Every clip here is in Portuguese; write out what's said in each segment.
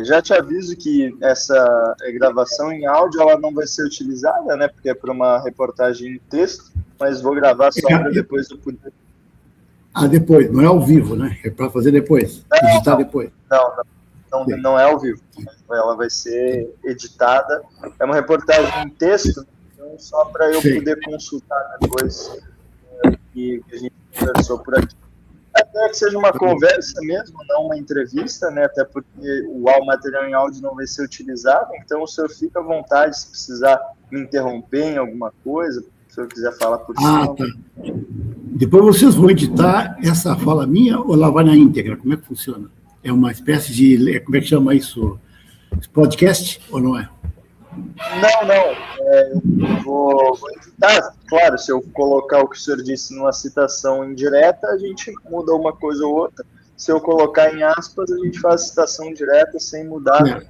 Já te aviso que essa gravação em áudio ela não vai ser utilizada, né? Porque é para uma reportagem em texto, mas vou gravar só para depois eu poder. Depois, não é ao vivo, né? É para fazer depois, editar depois. Não é ao vivo. Ela vai ser editada. É uma reportagem em texto, então só para eu poder consultar depois o que a gente conversou por aqui. Até que seja uma conversa mesmo, não uma entrevista, né? Até porque o material em áudio não vai ser utilizado, então o senhor fica à vontade se precisar me interromper em alguma coisa, se o senhor quiser falar por cima. Tá. Depois vocês vão editar essa fala minha ou ela vai na íntegra? Como é que funciona? É uma espécie de, como é que chama isso? Podcast ou não é? Não. Vou editar. Claro, se eu colocar o que o senhor disse numa citação indireta, a gente muda uma coisa ou outra. Se eu colocar em aspas, a gente faz citação direta sem mudar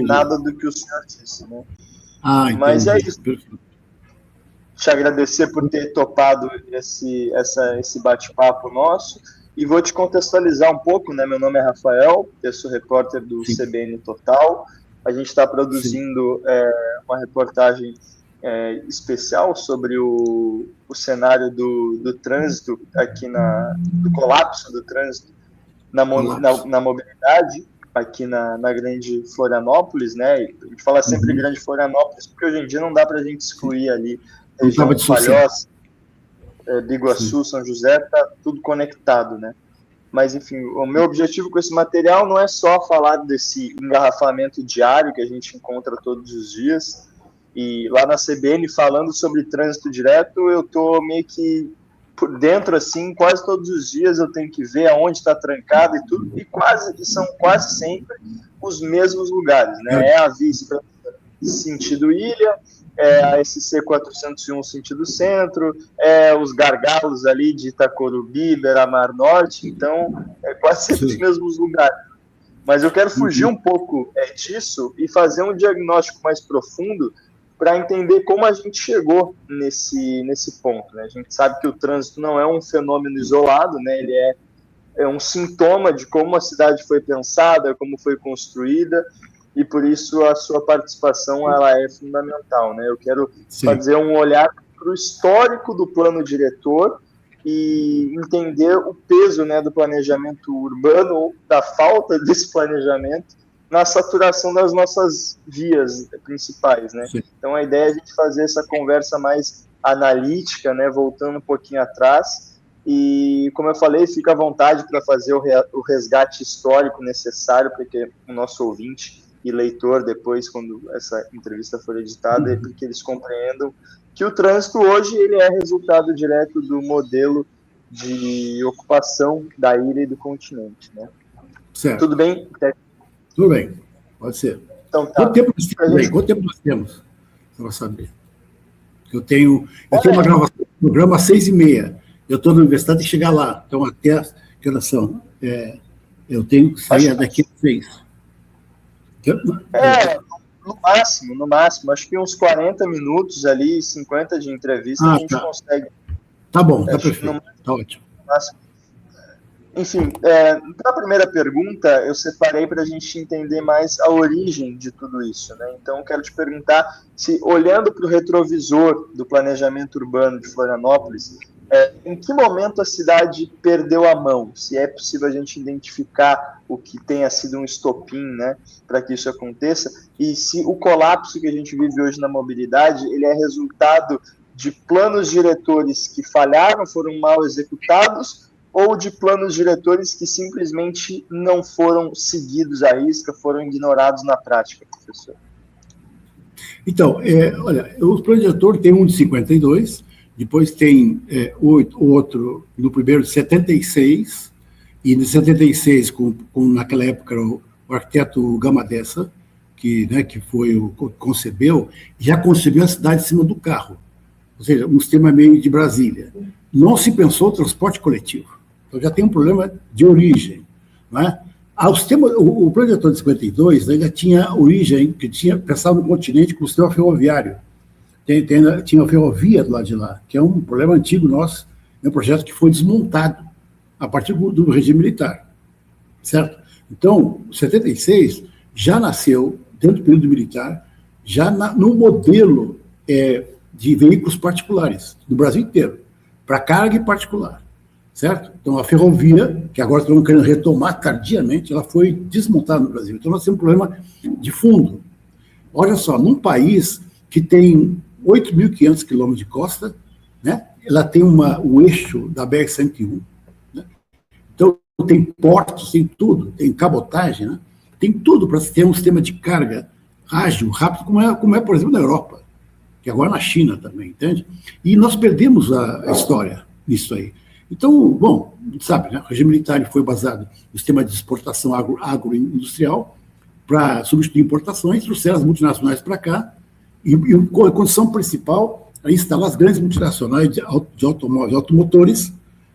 nada do que o senhor disse, né? Mas é isso. Te agradecer por ter topado esse bate-papo nosso. E vou te contextualizar um pouco, né? Meu nome é Rafael, eu sou repórter do CBN Total. A gente está produzindo uma reportagem especial sobre o cenário do trânsito aqui do colapso do trânsito na mobilidade aqui na Grande Florianópolis, né? A gente fala sempre Grande Florianópolis porque hoje em dia não dá para a gente excluir ali região de Palhoça, Biguaçu, São José, está tudo conectado, né? Mas, enfim, o meu objetivo com esse material não é só falar desse engarrafamento diário que a gente encontra todos os dias. E lá na CBN, falando sobre trânsito direto, eu estou meio que por dentro, assim, quase todos os dias eu tenho que ver aonde está trancado e tudo, e são quase sempre os mesmos lugares, né? É a via sentido ilha, é a SC 401 sentido centro, os gargalos ali de Itacorubi, Beira-Mar Norte, então é quase sempre os mesmos lugares. Mas eu quero fugir um pouco disso e fazer um diagnóstico mais profundo para entender como a gente chegou nesse ponto, né? A gente sabe que o trânsito não é um fenômeno isolado, né? Ele é um sintoma de como a cidade foi pensada, como foi construída, e por isso a sua participação ela é fundamental, né? Eu quero fazer um olhar para o histórico do plano diretor e entender o peso, né, do planejamento urbano, ou da falta desse planejamento, na saturação das nossas vias principais, né? Então a ideia é a gente fazer essa conversa mais analítica, né, voltando um pouquinho atrás, e como eu falei, fica à vontade para fazer o resgate histórico necessário, porque o nosso ouvinte e leitor depois, quando essa entrevista for editada, é porque eles compreendam que o trânsito hoje ele é resultado direto do modelo de ocupação da ilha e do continente, né? Certo. Tudo bem? Tudo bem, pode ser. Então, tá. Quanto tempo nós temos? Para saber. Eu tenho uma gravação do programa às 6h30. Eu estou na universidade e chegar lá. Então, até que horas são? Eu tenho que sair daqui às 6. No máximo, acho que uns 40 minutos ali, 50 de entrevista, a gente consegue. Tá bom, tá perfeito, tá ótimo. Enfim, para a primeira pergunta, eu separei para a gente entender mais a origem de tudo isso, né? Então, quero te perguntar se, olhando para o retrovisor do planejamento urbano de Florianópolis, em que momento a cidade perdeu a mão? Se é possível a gente identificar o que tenha sido um estopim, né, para que isso aconteça, e se o colapso que a gente vive hoje na mobilidade, ele é resultado de planos diretores que falharam, foram mal executados, ou de planos diretores que simplesmente não foram seguidos à risca, foram ignorados na prática, professor? Então, olha, o plano diretor tem um de 52, depois tem o outro, no primeiro de 76, e de 76, naquela época, o arquiteto Gamadessa, que foi o que concebeu, já concebeu a cidade em cima do carro, ou seja, um sistema meio de Brasília. Não se pensou o transporte coletivo, então já tem um problema de origem, não é? O plano diretor de 52 ainda tinha origem, que tinha pensado no continente com o sistema ferroviário. Tinha a ferrovia do lado de lá, que é um problema antigo nosso, é um projeto que foi desmontado a partir do regime militar, certo? Então, 76 já nasceu, dentro do período militar, já no modelo de veículos particulares, no Brasil inteiro, para carga e particular, certo? Então, a ferrovia, que agora estão querendo retomar tardiamente, ela foi desmontada no Brasil. Então, nós temos um problema de fundo. Olha só, num país que tem 8.500 quilômetros de costa, né, ela tem o eixo da BR-101, né? Então, tem portos, tem tudo, tem cabotagem, né? Tem tudo para ter um sistema de carga ágil, rápido, como é, por exemplo, na Europa, que agora na China também, entende? E nós perdemos a história nisso aí. Então, bom, sabe, né, o regime militar foi baseado no sistema de exportação agroindustrial para substituir importações, trouxeram as multinacionais para cá, e a condição principal é instalar as grandes multinacionais de automóveis, automotores,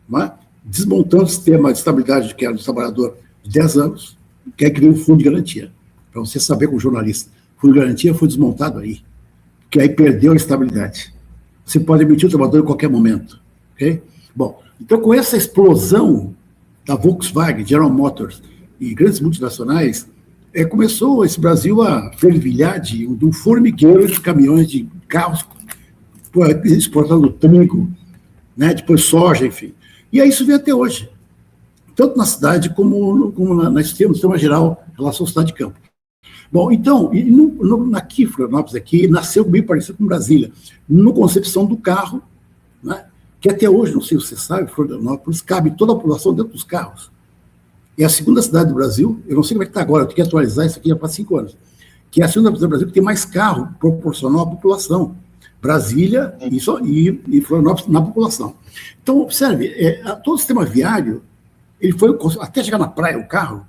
né, desmontando o sistema de estabilidade que era do trabalhador de 10 anos, que é que veio o fundo de garantia. Para você saber como jornalista, o fundo de garantia foi desmontado aí, que aí perdeu a estabilidade. Você pode emitir o trabalhador em qualquer momento. Okay? Bom, então com essa explosão da Volkswagen, General Motors e grandes multinacionais, começou esse Brasil a fervilhar de um formigueiro de caminhões, de carros exportando trigo, né, depois soja, enfim. E aí isso vem até hoje, tanto na cidade como no sistema geral em relação à cidade de campo. Bom, então, aqui, Florianópolis, aqui, nasceu bem parecido com Brasília, na concepção do carro, né, que até hoje, não sei se você sabe, Florianópolis, cabe toda a população dentro dos carros. É a segunda cidade do Brasil, eu não sei como é que está agora, eu tenho que atualizar isso aqui já faz 5 anos, que é a segunda cidade do Brasil que tem mais carro proporcional à população. Brasília e Florianópolis na população. Então, observe, todo o sistema viário, ele foi, até chegar na praia, o carro,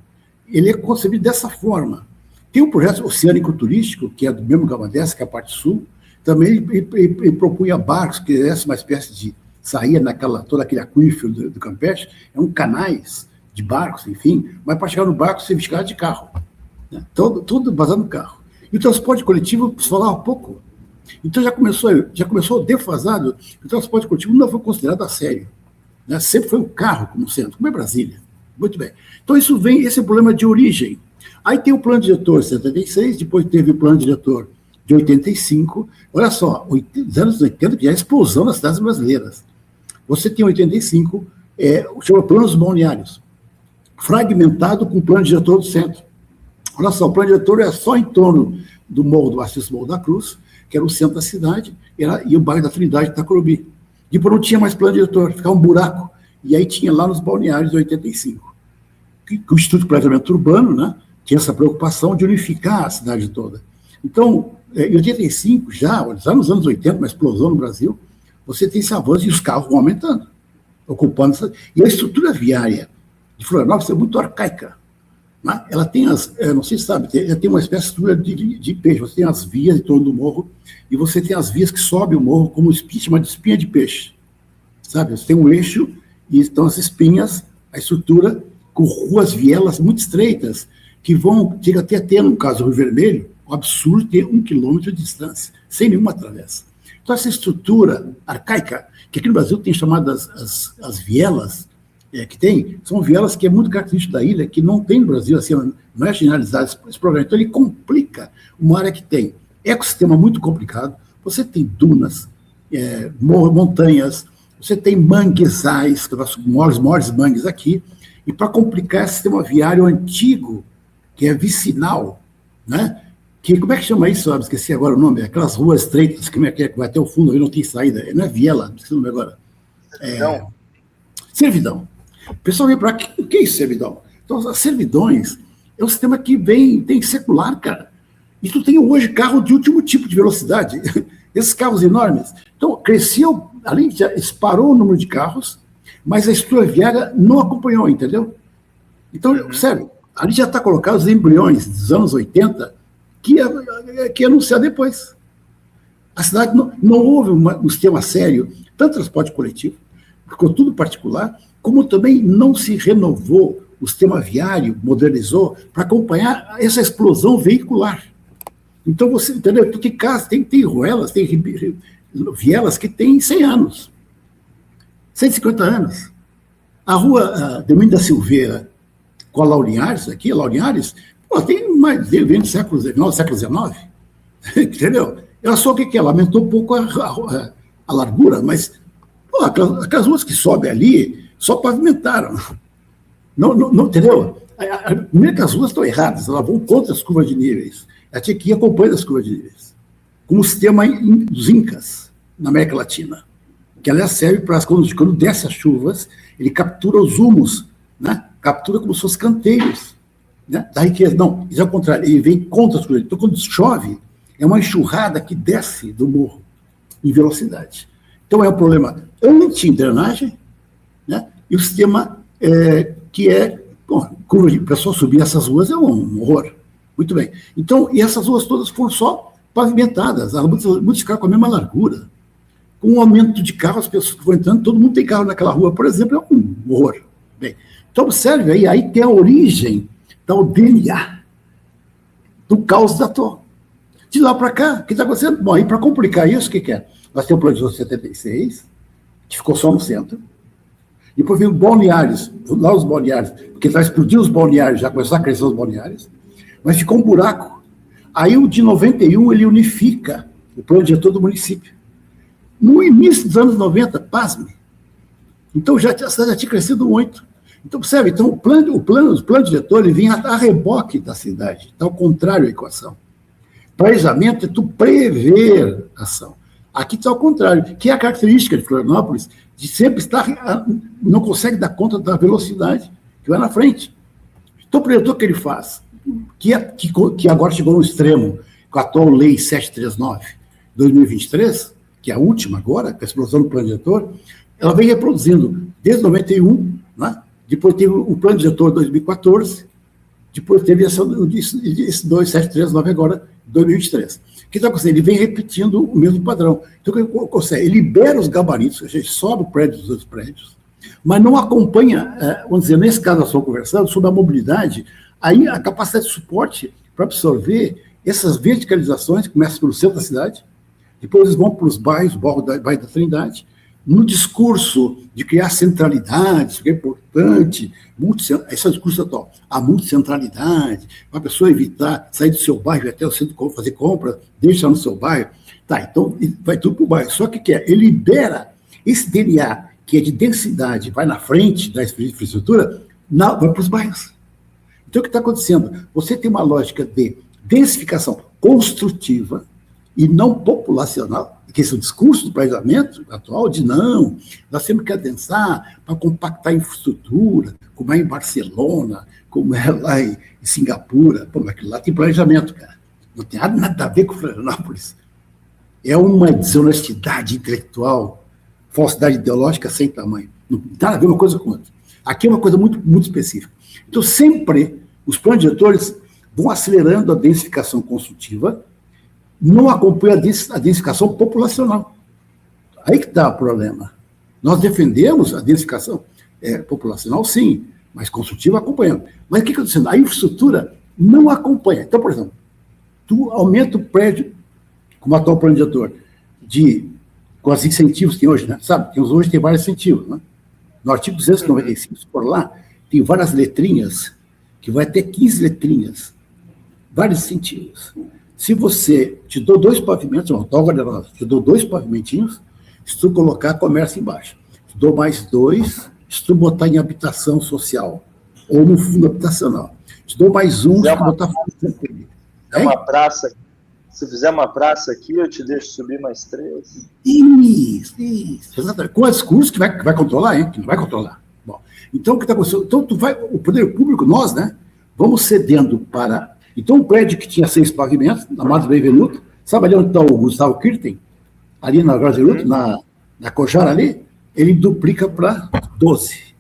ele é concebido dessa forma. Tem um projeto oceânico turístico, que é do mesmo Gabadessa, que é a parte sul, também ele propunha barcos, que é uma espécie de saía todo aquele aquífero do Campeche, canais de barcos, enfim, mas para chegar no barco você ficar de carro, né? Tudo baseado no carro. E o transporte coletivo, se falava pouco. Então já começou defasado, o transporte coletivo não foi considerado a sério, né? Sempre foi o carro como centro, como é Brasília. Muito bem. Então esse é o problema de origem. Aí tem o plano diretor de 76, depois teve o plano diretor de 85, olha só, os anos 80, que é a explosão das cidades brasileiras. Você tem 85, chama planos balneários, fragmentado com o plano diretor do centro. Olha só, o plano diretor é só em torno do Morro do Assis, Morro da Cruz, que era o centro da cidade, e o bairro da Trindade, Itacorubi. Depois não tinha mais plano diretor, ficava um buraco. E aí tinha lá nos balneários de 85. Que o Instituto de Planejamento Urbano, né, tinha essa preocupação de unificar a cidade toda. Então, em 85, já nos anos 80, uma explosão no Brasil, você tem esse avanço e os carros vão aumentando, ocupando essa. E a estrutura viária de Florianópolis é muito arcaica. Né? Ela tem não sei se sabe, ela tem uma espécie de estrutura de peixe. Você tem as vias em torno do morro, e você tem as vias que sobem o morro como chama de espinha de peixe. Sabe? Você tem um eixo, e estão as espinhas, a estrutura, com ruas, vielas muito estreitas, que chega até ter, no caso do Rio Vermelho, o absurdo ter 1 quilômetro de distância, sem nenhuma travessa. Então, essa estrutura arcaica, que aqui no Brasil tem chamadas as vielas, que tem, são vielas que é muito característico da ilha, que não tem no Brasil, assim, não é generalizado esse programa. Então, ele complica uma área que tem ecossistema muito complicado, você tem dunas, montanhas, você tem manguezais, que são os maiores mangues aqui, e para complicar esse sistema viário antigo, que é vicinal, né? Como é que chama isso? Esqueci agora o nome, aquelas ruas estreitas, que vai até o fundo, aí não tem saída, não é viela, esqueci o nome agora. Servidão. O pessoal vem para cá, o que é isso, servidão? Então, as servidões é um sistema que tem secular, cara. E tu tem hoje carro de último tipo de velocidade, esses carros enormes. Então, cresceu, além de disparou o número de carros, mas a estrutura viária não acompanhou, entendeu? Então, sério, ali já está colocado os embriões dos anos 80, que ia anunciar depois. A cidade não houve um sistema sério, tanto transporte coletivo, ficou tudo particular, como também não se renovou o sistema viário, modernizou, para acompanhar essa explosão veicular. Então, você entendeu? Tem casas, tem ruelas, tem vielas que têm 100 anos, 150 anos. A rua Domingos da Silveira, com a Laurinhares, aqui, a Laurinhares, tem mais, vem do século XIX, entendeu? Ela só o que ela aumentou um pouco a largura, mas aquelas ruas que sobem ali só pavimentaram. Não, entendeu? Primeiro que as ruas estão erradas, elas vão contra as curvas de níveis. A tinha que ir acompanhando as curvas de níveis. Como o sistema dos Incas, na América Latina, que aliás serve para quando desce as chuvas, ele captura os humus, né? Captura como se fossem canteiros, né? Da riqueza. Não, isso é o contrário, ele vem contra as curvas. Então, quando chove, é uma enxurrada que desce do morro em velocidade. Então, é um problema anti-drenagem, né? E o sistema que curva de para só subir essas ruas é um horror. Muito bem. Então, e essas ruas todas foram só pavimentadas, muitos ficaram com a mesma largura. Com o aumento de carro, as pessoas que vão entrando, todo mundo tem carro naquela rua, por exemplo, é um horror. Bem, então observe aí tem a origem do DNA, do caos da Torre. De lá para cá, o que está acontecendo? Bom, aí para complicar isso, o que é? Nós temos o plano de 76, que ficou só no centro. Depois veio Balneários, lá os balneários, porque vai explodir os balneários, já começou a crescer os balneários, mas ficou um buraco. Aí o de 91 ele unifica o plano diretor do município. No início dos anos 90, pasme. Então a cidade já tinha crescido muito. Então, percebe? Então, o plano diretor ele vinha a reboque da cidade, está ao contrário da equação. Planejamento é tu prever ação. Aqui está ao contrário, que é a característica de Florianópolis, de sempre estar, não consegue dar conta da velocidade que vai na frente. Então, o projetor que ele faz, que agora chegou no extremo, com a atual Lei 739/2023, que é a última agora, com a explosão do plano diretor, ela vem reproduzindo desde 91, né? Depois teve o plano diretor de 2014, depois teve esse 2739 agora, 2023. O que está acontecendo? Ele vem repetindo o mesmo padrão. Então, o que ele consegue? Ele libera os gabaritos, a gente sobe o prédio dos outros prédios, mas não acompanha, vamos dizer, nesse caso nós estamos conversando sobre a mobilidade, aí a capacidade de suporte para absorver essas verticalizações, que começam pelo centro da cidade, depois eles vão para os bairros, o bairro da Trindade, no discurso de criar centralidade, isso que é importante, esse é o discurso atual, a multicentralidade, para a pessoa evitar sair do seu bairro e até o centro fazer compra, deixar no seu bairro, tá, então vai tudo para o bairro. Só que ele libera esse DNA, que é de densidade, vai na frente da infraestrutura, vai para os bairros. Então, o que está acontecendo? Você tem uma lógica de densificação construtiva e não populacional, que esse é o discurso do planejamento atual de não, nós temos que adensar para compactar a infraestrutura, como é em Barcelona, como é lá em Singapura. Pô, mas lá tem planejamento, cara. Não tem nada a ver com Florianópolis. É uma desonestidade intelectual, falsidade ideológica sem tamanho. Não tem nada a ver uma coisa com outra. Aqui é uma coisa muito, muito específica. Então, sempre os planos diretores vão acelerando a densificação construtiva, não acompanha a densificação populacional. Aí que está o problema. Nós defendemos a densificação populacional, sim, mas construtiva acompanhando. Mas o que está acontecendo? A infraestrutura não acompanha. Então, por exemplo, tu aumenta o prédio, como atual plano diretor, com os incentivos que tem hoje, né? Sabe? Hoje tem vários incentivos, né? No artigo 295, se for lá, tem várias letrinhas, que vai até 15 letrinhas, vários incentivos. Se você te dou 2 pavimentos, te dou 2 pavimentinhos, se tu colocar comércio embaixo. Te dou mais 2, se tu botar em habitação social, ou no fundo habitacional. Te dou mais 1, se tu botar fundo público. Se fizer uma praça aqui, eu te deixo subir mais 3. Isso. Exatamente. Com os custos que vai controlar, hein? Que não vai controlar. Bom, então, o que está acontecendo? Então, o poder público, nós, né, vamos cedendo para... Então, um prédio que tinha 6 pavimentos, na Madre Benvenuto, sabe ali onde está o Gustavo Kirten? Ali na Graziluto, na Cojara ali, ele duplica para 12.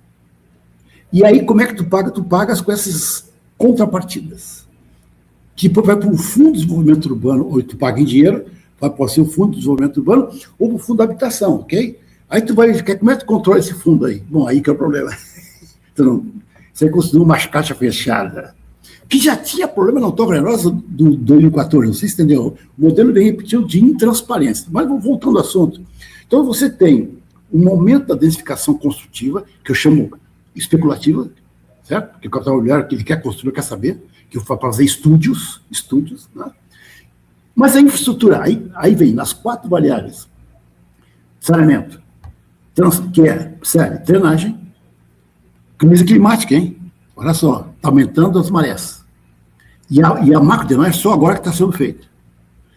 E aí, como é que tu paga? Tu pagas com essas contrapartidas. Que vai para o Fundo de Desenvolvimento Urbano, ou tu paga em dinheiro, vai para o Fundo de Desenvolvimento Urbano, ou para o Fundo de Habitação, ok? Aí tu vai, como é que tu controla esse fundo aí? Bom, aí que é o problema. Então, você conseguiu uma caixa fechada, que já tinha problema na Autódromo Generosa do 2014, não sei se entendeu. O modelo vem repetindo de intransparência. Mas voltando ao assunto. Então, você tem um aumento da densificação construtiva, que eu chamo especulativa, certo? Porque o capital imobiliário que ele quer construir, quer saber, que eu vou fazer estúdios, né? Mas a infraestrutura, aí vem nas 4 variáveis: saneamento, que é, sério, drenagem, crise climática, hein? Olha só, está aumentando as marés. E a macro-drenagem só agora que está sendo feita.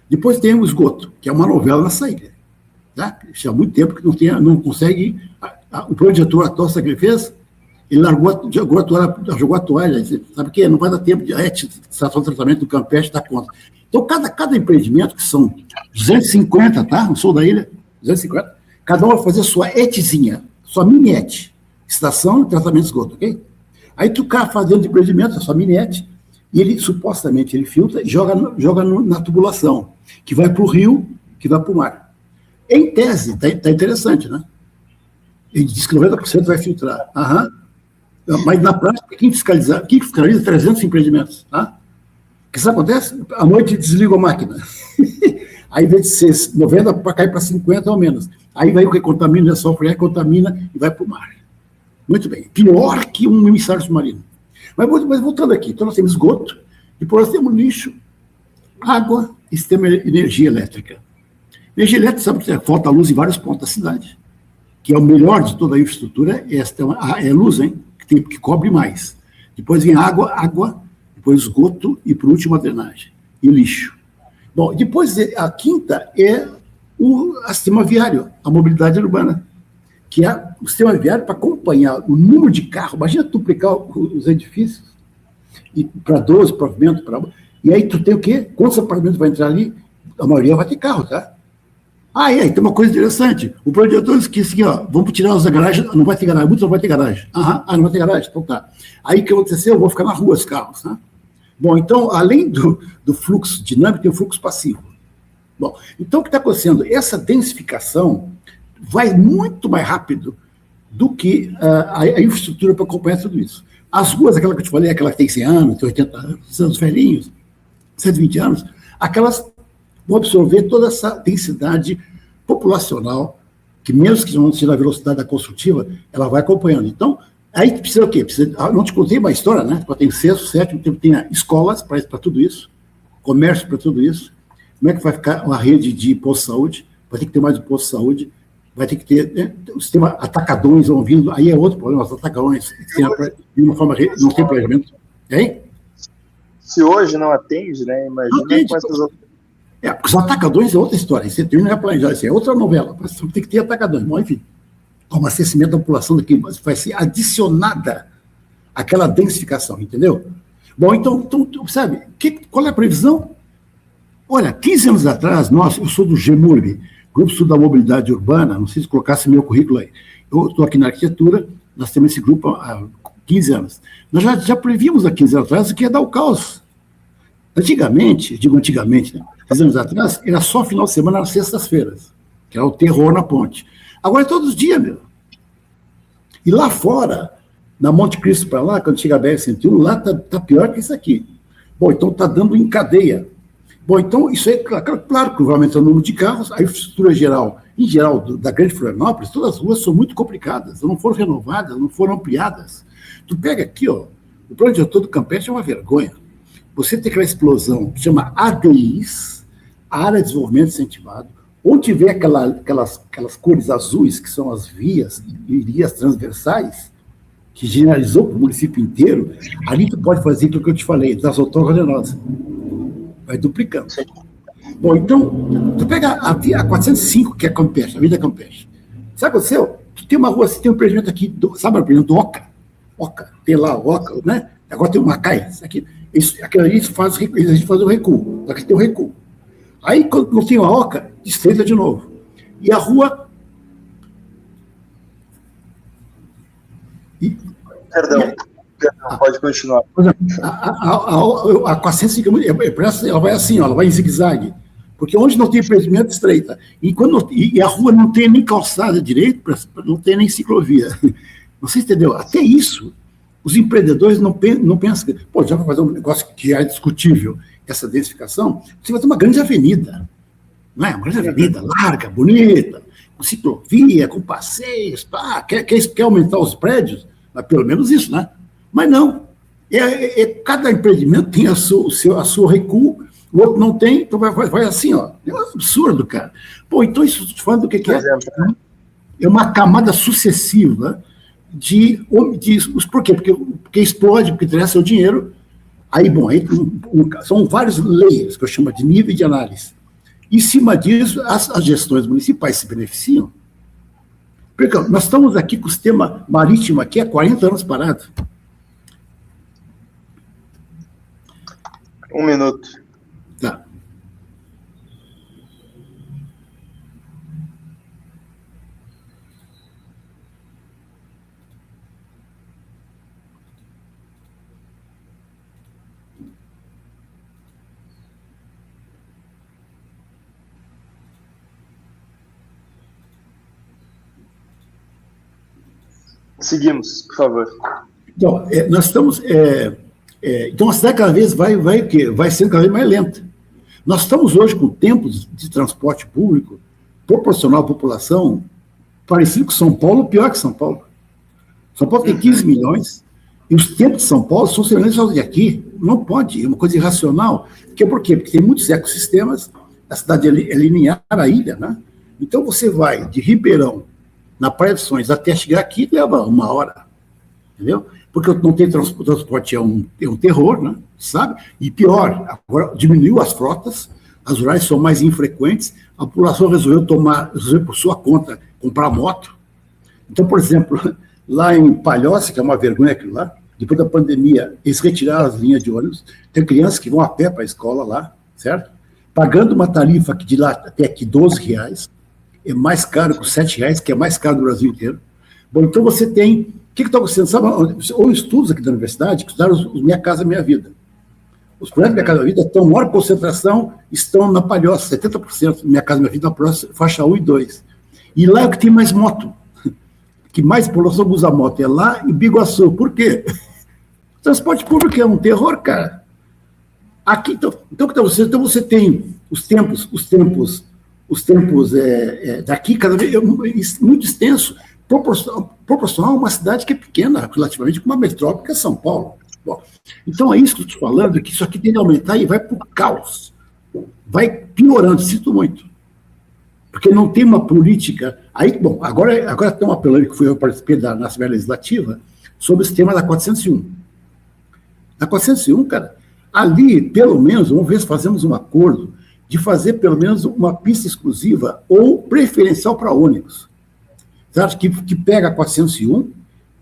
Depois tem o esgoto, que é uma novela na saída. Tá? Isso há muito tempo que não consegue. O projetor, a tosse que ele fez, ele jogou a toalha, sabe o quê? Não vai dar tempo de estação de tratamento do Campeche dar conta. Então, cada empreendimento, que são 250, tá? No sul da ilha, 250, cada um vai fazer sua ETzinha, sua mini ET, estação de tratamento de esgoto, ok? Aí tu cara fazendo de empreendimento, a sua mini ET, e ele, supostamente, ele filtra e joga na tubulação, que vai para o rio, que vai para o mar. Em tese, tá interessante, né? Ele diz que 90% vai filtrar. Aham. Mas, na prática, quem fiscaliza 300 empreendimentos, tá? O que isso acontece? À noite desliga a máquina. Aí, em vez de ser 90, para cair para 50 ou menos. Aí vai o que contamina, é software, contamina e vai para o mar. Muito bem. Pior que um emissário submarino. Mas voltando aqui, então nós temos esgoto, depois nós temos lixo, água e sistema de energia elétrica. Energia elétrica, sabe que falta luz em vários pontos da cidade, que é o melhor de toda a infraestrutura, é luz, hein, que cobre mais. Depois vem água, depois esgoto e, por último, a drenagem e lixo. Bom, depois a quinta é o sistema viário, a mobilidade urbana, que é o sistema viário para acompanhar o número de carros. Imagina duplicar os edifícios para 12 pavimentos. E aí tu tem o quê? Quantos apartamentos vai entrar ali? A maioria vai ter carro, tá? E aí tem uma coisa interessante. O projetor disse assim, vamos tirar as garagens, não vai ter garagem, muitos não vai ter garagem. Não vai ter garagem, então tá. Aí o que aconteceu? Eu vou ficar na rua os carros, tá? Bom, então, além do fluxo dinâmico, tem o fluxo passivo. Bom, então o que está acontecendo? Essa densificação vai muito mais rápido do que a infraestrutura para acompanhar tudo isso. As ruas, aquela que eu te falei, aquela que tem 100 anos, tem 80 anos, velhinhos, 120 anos, aquelas vão absorver toda essa densidade populacional, que mesmo que não seja na velocidade da construtiva, ela vai acompanhando. Então, aí precisa o quê? Não te contei uma história, né? Tem 6º, 7º, tem escolas para tudo isso, comércio para tudo isso. Como é que vai ficar uma rede de posto de saúde? Vai ter que ter mais um posto de saúde, vai ter que ter o sistema atacadões vão vindo, aí é outro problema, os atacadões, de uma forma, não tem planejamento. Hein? Se hoje não atende, né? Imagina com essas outras. Porque os atacadões é outra história, você tem que planejar, isso é outra novela, mas tem que ter atacadões. Bom, enfim, o abastecimento da população daqui vai ser adicionada àquela densificação, entendeu? Bom, então sabe, qual é a previsão? Olha, 15 anos atrás, eu sou do GEMURB, Grupo Sul da Mobilidade Urbana, não sei se colocasse meu currículo aí. Eu estou aqui na arquitetura, nós temos esse grupo há 15 anos. Nós já prevíamos há 15 anos atrás que ia dar o caos. Antigamente, né, 15 anos atrás, era só final de semana nas sextas-feiras, que era o terror na ponte. Agora é todos os dias, meu. E lá fora, na Monte Cristo para lá, quando chega a BR-101, lá tá pior que isso aqui. Bom, então está dando em cadeia. Bom, então, isso é claro que vai aumentar o número de carros, a infraestrutura geral, em geral, da Grande Florianópolis, todas as ruas são muito complicadas, não foram renovadas, não foram ampliadas. Tu pega aqui, o plano diretor do Campeche é uma vergonha. Você tem aquela explosão que chama ADIs, Área de Desenvolvimento Incentivado, onde tiver aquelas cores azuis, que são as vias transversais, que generalizou para o município inteiro, ali tu pode fazer aquilo que eu te falei, das autocoordenadas. Vai duplicando. Bom, então, tu pega a 405, que é a Campeche, a Avenida Campeche. Sabe o que aconteceu? Tu tem uma rua, você tem um empreendimento aqui, sabe o empreendimento do Oca? Tem lá o Oca, né? Agora tem o Macai. Aquilo ali a gente faz o recuo. Aqui tem o recuo. Aí, quando não tem a Oca, estreita de novo. E a rua... Perdão, pode continuar. A 405, ela vai assim, ela vai em zigue-zague. Porque onde não tem empreendimento, estreita. E a rua não tem nem calçada direito, não tem nem ciclovia. Você entendeu? Até isso, os empreendedores não pensam que, já vai fazer um negócio que é discutível, essa densificação, você vai ter uma grande avenida. Não é? Uma grande avenida larga, bonita, com ciclovia, com passeios, quer aumentar os prédios, mas pelo menos isso, né? Mas não, cada empreendimento tem a sua recuo, o outro não tem, então vai assim, ó. É um absurdo, cara. Pô, então isso estou te falando do que é? É uma camada sucessiva por quê? Porque explode, porque interessa o dinheiro. Aí, bom, são vários layers, que eu chamo de nível de análise. Em cima disso, as gestões municipais se beneficiam. Porque nós estamos aqui com o sistema marítimo aqui há 40 anos parado. 1 minuto. Tá. Seguimos, por favor. Então, nós estamos... então, a cidade cada vez vai sendo cada vez mais lenta. Nós estamos hoje com tempos de transporte público proporcional à população parecido com São Paulo, pior que São Paulo. São Paulo tem 15 milhões e os tempos de São Paulo são semelhantes aos de aqui. Não pode, é uma coisa irracional. Por quê? Porque tem muitos ecossistemas, a cidade é linear, a ilha, né? Então, você vai de Ribeirão, na Praia dos Sonhos, até chegar aqui, leva 1 hora. Entendeu? Porque não tem transporte, é um terror, né? Sabe? E pior, agora diminuiu as frotas, as rurais são mais infrequentes, a população resolveu por sua conta, comprar moto. Então, por exemplo, lá em Palhoça, que é uma vergonha aquilo lá, depois da pandemia, eles retiraram as linhas de ônibus, tem crianças que vão a pé para a escola lá, certo? Pagando uma tarifa que de lá até aqui R$12, é mais caro que os R$7, que é mais caro do Brasil inteiro. Bom, então você tem... O que está acontecendo? Sabe, ou estudos aqui da universidade, que estudaram os Minha Casa Minha Vida. Os projetos Minha Casa Minha Vida estão, maior concentração, estão na Palhoça, 70% Minha Casa Minha Vida na próxima, faixa 1 e 2. E lá é o que tem mais moto. Que mais população usa moto é lá em Biguaçu. Por quê? O transporte público é um terror, cara. Aqui, então você tem os tempos daqui cada vez muito extenso, proporcional a uma cidade que é pequena, relativamente, com uma metrópole que é São Paulo. Bom, então é isso que eu estou falando, que isso aqui tem que aumentar e vai para o caos. Vai piorando, sinto muito. Porque não tem uma política... Aí, bom, agora tem uma apelando que eu participei da Assembleia Legislativa sobre o sistema da 401. Na 401, cara, ali, pelo menos, vamos ver se fazemos um acordo de fazer, pelo menos, uma pista exclusiva ou preferencial para ônibus. Sabe, que pega a 401,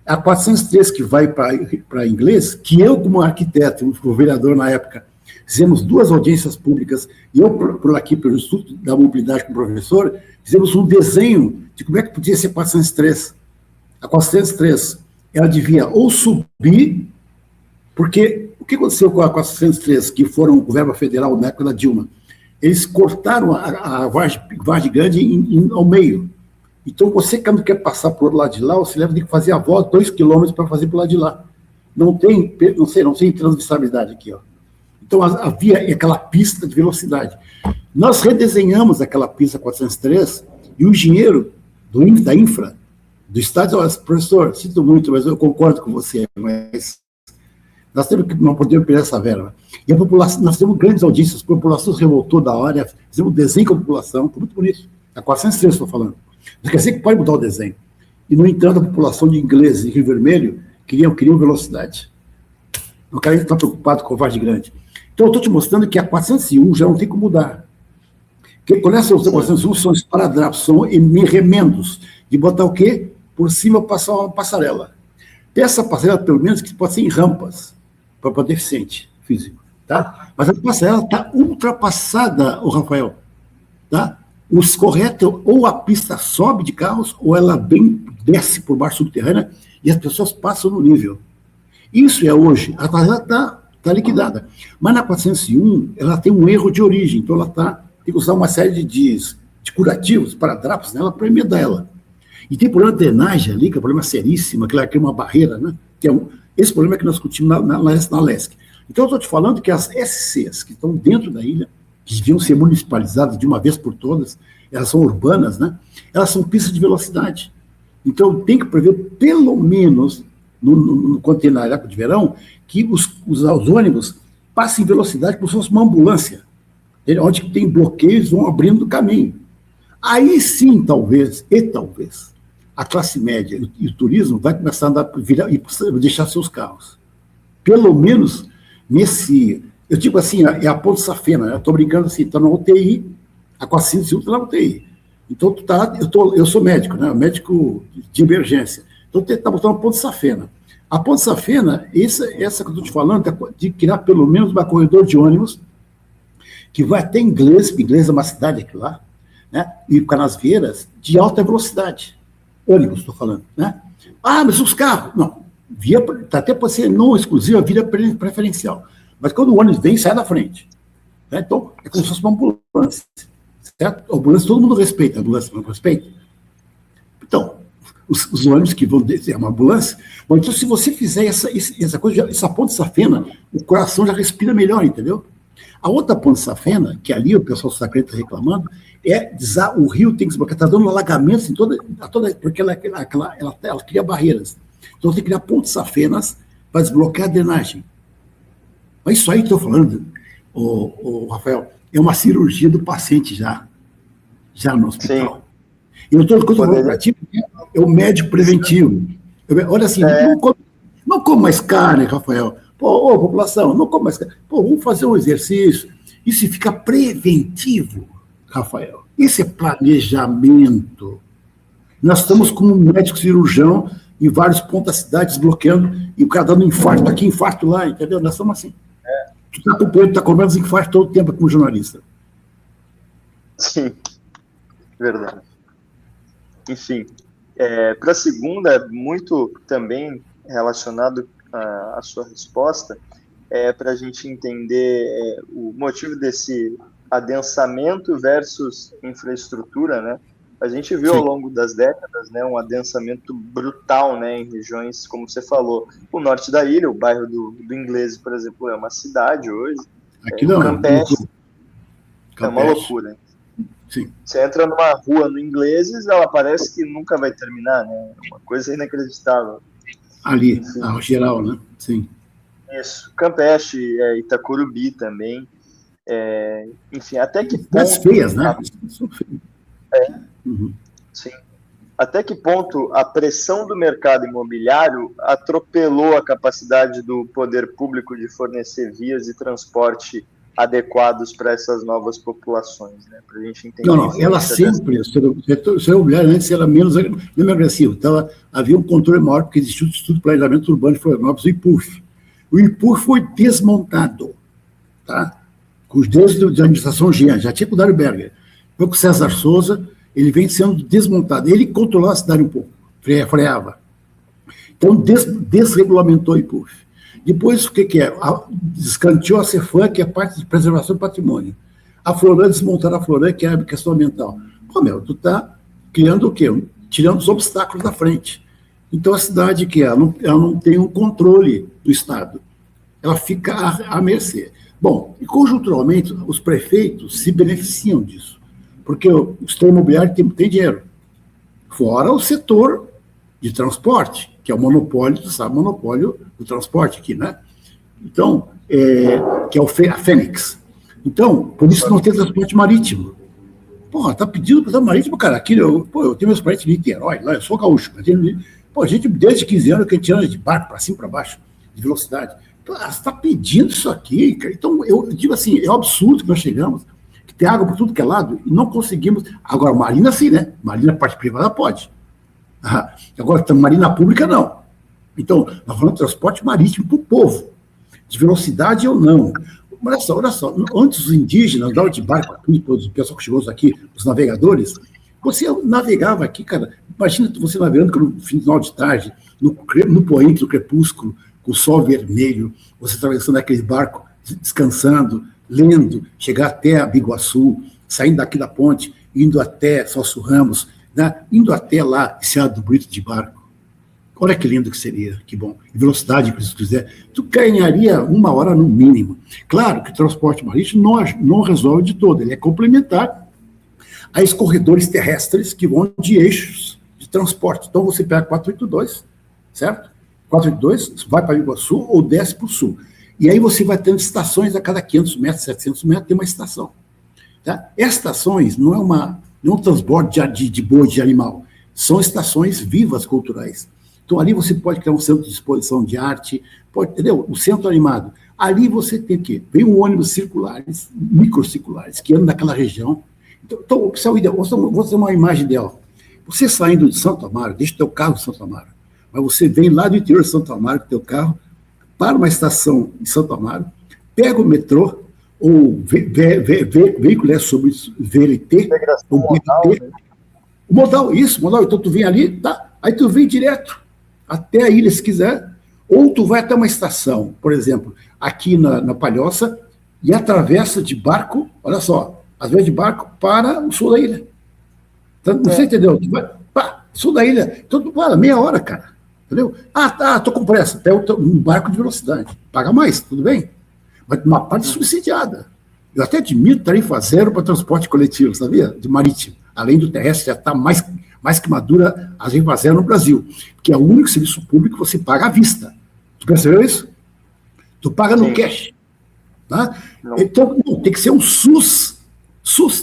a 403 que vai para inglês, que eu, como arquiteto, como vereador na época, fizemos 2 audiências públicas, e eu, por aqui, pelo Instituto da Mobilidade com o professor, fizemos um desenho de como é que podia ser a 403. A 403, ela devia ou subir, porque o que aconteceu com a 403, que foram o governo federal na época da Dilma? Eles cortaram a Vargem Grande ao meio. Então, você que quer passar por outro lado de lá, você tem que fazer a volta 2 quilômetros para fazer por lá de lá. Não tem transversalidade aqui, ó. Então, havia aquela pista de velocidade. Nós redesenhamos aquela pista 403 e o engenheiro da infra, do Estado, disse, professor, sinto muito, mas eu concordo com você, mas nós não podemos perder essa verba. E a população, nós temos grandes audiências, a população se revoltou da hora, fizemos um desenho com a população, foi muito bonito. A 403 estou falando. Não quer dizer que pode mudar o desenho. E, no entanto, a população de ingleses em Rio Vermelho queriam velocidade. O cara está preocupado com o Vargem Grande. Então, eu estou te mostrando que a 401 já não tem como mudar. Porque quando essas 401 são esparadrapos, são remendos, de botar o quê? Por cima passar uma passarela. Essa passarela, pelo menos, que pode ser em rampas, para o deficiente físico. Tá? Mas a passarela está ultrapassada, o Rafael. Tá? Os corretos, ou a pista sobe de carros, ou ela desce por baixo subterrânea e as pessoas passam no nível. Isso é hoje. A passarela está liquidada. Mas na 401, ela tem um erro de origem. Então, ela tem que usar uma série de curativos, paradrapos nela, para emendar ela. E tem problema de drenagem ali, que é um problema seríssimo, que ela cria uma barreira, né? Esse problema é que nós discutimos na LESC. Então, eu estou te falando que as SCs que estão dentro da ilha, que deviam ser municipalizadas de uma vez por todas, elas são urbanas, né? Elas são pistas de velocidade. Então, tem que prever pelo menos quando tem na época de verão, que os ônibus passam em velocidade como se fosse uma ambulância, onde tem bloqueios, vão abrindo o caminho. Aí sim, talvez, a classe média e o turismo vai começar a deixar seus carros. Pelo menos nesse... Eu digo assim, é a Ponte Safena, eu estou brincando assim, está na UTI, a 405 está na UTI. Então, eu sou médico, né? Médico de emergência. Então, está botando a Ponte Safena. A Ponte Safena, essa que eu estou te falando, é de criar pelo menos um corredor de ônibus que vai até Inglês é uma cidade aqui lá, né? E Canasvieiras, de alta velocidade. Ônibus, estou falando, né? Ah, mas os carros... Não, até pode ser não exclusiva, via preferencial. Mas quando o ônibus vem, sai da frente. Né? Então, é como se fosse uma ambulância. Certo? A ambulância, todo mundo respeita. A ambulância não respeita. Então, os ônibus que vão descer uma ambulância... Bom, então, se você fizer essa coisa, essa Ponte Safena, o coração já respira melhor, entendeu? A outra Ponte Safena, que ali o pessoal está reclamando, o rio tem que desbloquear, está dando alagamentos em toda porque ela cria barreiras. Então tem que criar pontes safenas para desbloquear a drenagem. Mas isso aí que estou falando, Rafael, é uma cirurgia do paciente já no hospital. Sim. E eu estou falando para ti, é o médico preventivo. Olha assim, não come mais carne, Rafael. Pô, população, não come mais carne. Pô, vamos fazer um exercício. Isso fica preventivo, Rafael. Isso é planejamento. Nós estamos como um médico cirurgião em vários pontos da cidade, desbloqueando, e o cara dando infarto aqui, infarto lá, entendeu? Nós estamos assim. Tu está acompanhando, está comendo os infartos todo o tempo como jornalista. Sim, verdade. Enfim, para a segunda, muito também relacionado à sua resposta, para a gente entender o motivo desse adensamento versus infraestrutura, né? A gente viu, sim, ao longo das décadas, né, um adensamento brutal, né, em regiões, como você falou, o norte da ilha, o bairro do Inglês, por exemplo, é uma cidade hoje. Aqui não, Campeche, é uma loucura. Sim. Você entra numa rua no Ingleses, ela parece que nunca vai terminar, né? Uma coisa inacreditável. Ali, ao geral, né? Sim. Isso. Campeche, Itacurubi também. Enfim, até que ponto... As feias, né? Uhum. Sim. Até que ponto a pressão do mercado imobiliário atropelou a capacidade do poder público de fornecer vias de transporte adequados para essas novas populações, né? Para a gente entender. Não, ela sempre, o setor imobiliário antes era menos agressivo. Então, havia um controle maior, porque existia o Instituto de Planejamento Urbano de Florianópolis, o IPUF. O IPUF foi desmontado, tá? Com os deuses da administração já tinha com o Dário Berger. Foi com o César Souza, ele vem sendo desmontado. Ele controlava a cidade um pouco, freava. Então, desregulamentou o IPUF. Depois, o que é? Descanteou a Cefam, que é parte de preservação do patrimônio. A Floran, desmontaram a Floran, que é a questão ambiental. Pô, tu está criando o quê? Tirando os obstáculos da frente. Então, a cidade, ela não tem um controle do Estado. Ela fica à mercê. Bom, e conjunturalmente, os prefeitos se beneficiam disso. Porque o setor imobiliário tem dinheiro. Fora o setor de transporte, que é o monopólio, tu sabe, o monopólio do transporte aqui, né? Então, que é a Fênix. Então, por isso não tem transporte marítimo. Porra, tá pedindo transporte marítimo, cara. Aqui, eu tenho meus parentes em Niterói, lá, eu sou gaúcho. Pô, a gente, desde 15 anos, que a gente anda de barco para cima e para baixo, de velocidade. Então, você está pedindo isso aqui, cara. Então, eu digo assim, é um absurdo que nós chegamos, que tem água por tudo que é lado, e não conseguimos. Agora, marina sim, né? Marina, parte privada, pode. Agora, marina pública, não. Então, nós falamos de transporte marítimo para o povo, de velocidade ou não. Olha só, antes os indígenas andavam de barco aqui, o pessoal que chegou aqui, os navegadores, você navegava aqui, cara, imagina você navegando no final de tarde, no poente do crepúsculo, com o sol vermelho, você atravessando aquele barco, descansando, lendo, chegar até a Biguaçu, saindo daqui da ponte, indo até Celso Ramos, né? Indo até lá, Enseada do Brito de barco. Olha que lindo que seria, que bom. E velocidade, se quiser. Tu ganharia 1 hora no mínimo. Claro que o transporte marítimo não resolve de todo, ele é complementar a esses corredores terrestres que vão de eixos de transporte. Então, você pega 482, certo? 482, vai para Iguaçu ou desce para o sul. E aí você vai tendo estações a cada 500 metros, 700 metros, tem uma estação. Tá? Estações não é um transbordo de boi, de animal, são estações vivas culturais. Então, ali você pode criar um centro de exposição de arte, entendeu? O centro animado. Ali você tem o quê? Vem um ônibus circulares, microcirculares, que andam naquela região. Então pessoal, vou fazer uma imagem ideal. Você saindo de Santo Amaro, deixa o teu carro em Santo Amaro, mas você vem lá do interior de Santo Amaro com o teu carro, para uma estação em Santo Amaro, pega o metrô, ou veículo sobre VLT, ou BRT, o modal, então tu vem ali, tá? Aí tu vem direto até a ilha, se quiser, ou tu vai até uma estação, por exemplo, aqui na Palhoça, e atravessa de barco, olha só, às vezes de barco para o sul da ilha. Então, não sei, entendeu? Tu vai, sul da ilha, então tu fala, meia hora, cara, entendeu? Tô com pressa, pega um barco de velocidade, paga mais, tudo bem? Mas uma parte subsidiada. Eu até admito tarifa zero para transporte coletivo, sabia? De marítimo. Além do terrestre, já está mais que madura a tarifa zero no Brasil, que é o único serviço público que você paga à vista. Tu percebeu isso? Tu paga no cash. Tá? Então, tem que ser um SUS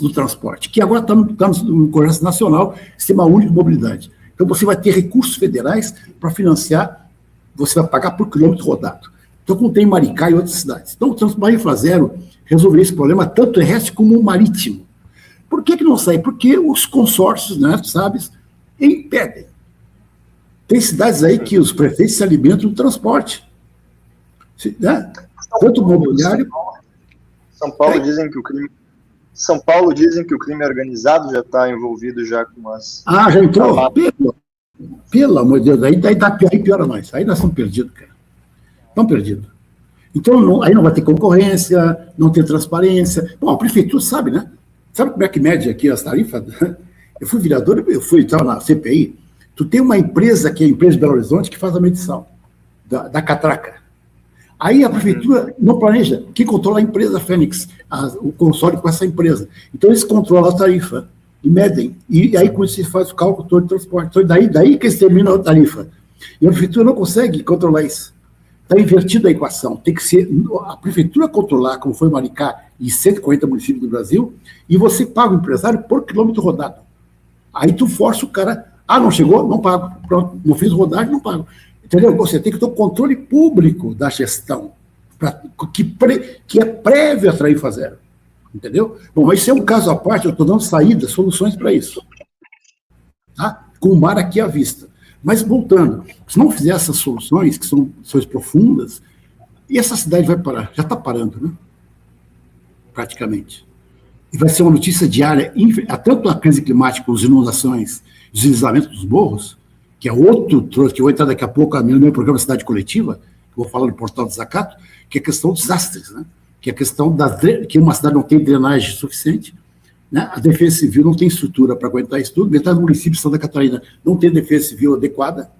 do transporte, que agora está no Congresso Nacional, Sistema Único de Mobilidade. Então, você vai ter recursos federais para financiar, você vai pagar por quilômetro rodado. Então, como tem em Maricá e outras cidades. Então, o Tarifa Zero resolveria esse problema, tanto terrestre como marítimo. Por que não sai? Porque os consórcios, né, sabes, impedem. Tem cidades aí que os prefeitos se alimentam do transporte. Né? Tanto o mobiliário... São Paulo dizem que o crime organizado já está envolvido já com as... já entrou? Pelo amor de Deus, aí piora nós. Aí nós estamos perdidos, cara. Estamos perdidos. Então, aí não vai ter concorrência, não tem transparência. Bom, a prefeitura sabe, né? Sabe como é que mede aqui as tarifas? Eu fui vereador, estava na CPI. Tu tem uma empresa, que é a empresa de Belo Horizonte, que faz a medição da catraca. Aí a prefeitura não planeja. Quem controla a empresa Fênix, o consórcio com essa empresa. Então, eles controlam a tarifa e medem. E aí, com isso, se faz o cálculo todo de transporte. Então, daí que eles terminam a tarifa. E a prefeitura não consegue controlar isso. Está invertida a equação. Tem que ser a prefeitura controlar, como foi Maricá e 140 municípios do Brasil, e você paga o empresário por quilômetro rodado. Aí tu força o cara, não chegou? Não pago. Pronto, não fiz rodagem, não pago. Entendeu? Você tem que ter o controle público da gestão, que é prévio a tarifa zero. Entendeu? Bom, mas isso é um caso à parte, eu estou dando saídas, soluções para isso. Tá? Com o mar aqui à vista. Mas, voltando, se não fizer essas soluções, que são soluções profundas, e essa cidade vai parar? Já está parando, né? Praticamente. E vai ser uma notícia diária, tanto a crise climática, as inundações, deslizamento dos morros, que é outro troço, que eu vou entrar daqui a pouco no meu programa Cidade Coletiva, que eu vou falar no Portal do Zacato, que é a questão dos desastres, né? Que é a questão que uma cidade não tem drenagem suficiente, né? A Defesa Civil não tem estrutura para aguentar isso tudo, metade do município de Santa Catarina não tem defesa civil adequada.